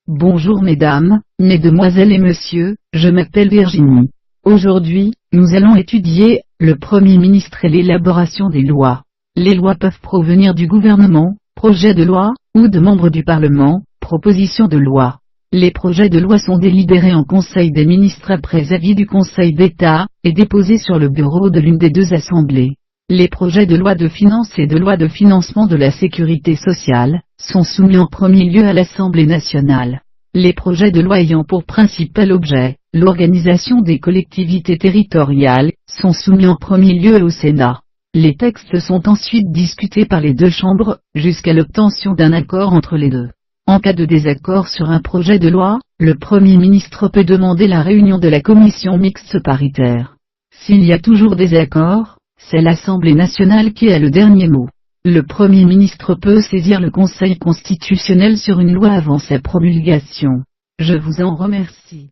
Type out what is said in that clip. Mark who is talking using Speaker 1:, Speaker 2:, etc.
Speaker 1: Bonjour mesdames, mesdemoiselles et messieurs, je m'appelle Virginie. Aujourd'hui, nous allons étudier le Premier ministre et l'élaboration des lois. Les lois peuvent provenir du gouvernement, projet de loi, ou de membres du Parlement, proposition de loi. Les projets de loi sont délibérés en Conseil des ministres après avis du Conseil d'État, et déposés sur le bureau de l'une des deux assemblées. Les projets de loi de finances et de loi de financement de la sécurité sociale sont soumis en premier lieu à l'Assemblée nationale. Les projets de loi ayant pour principal objet l'organisation des collectivités territoriales sont soumis en premier lieu au Sénat. Les textes sont ensuite discutés par les deux chambres, jusqu'à l'obtention d'un accord entre les deux. En cas de désaccord sur un projet de loi, le Premier ministre peut demander la réunion de la commission mixte paritaire. S'il y a toujours désaccord, c'est l'Assemblée nationale qui a le dernier mot. Le Premier ministre peut saisir le Conseil constitutionnel sur une loi avant sa promulgation. Je vous en remercie.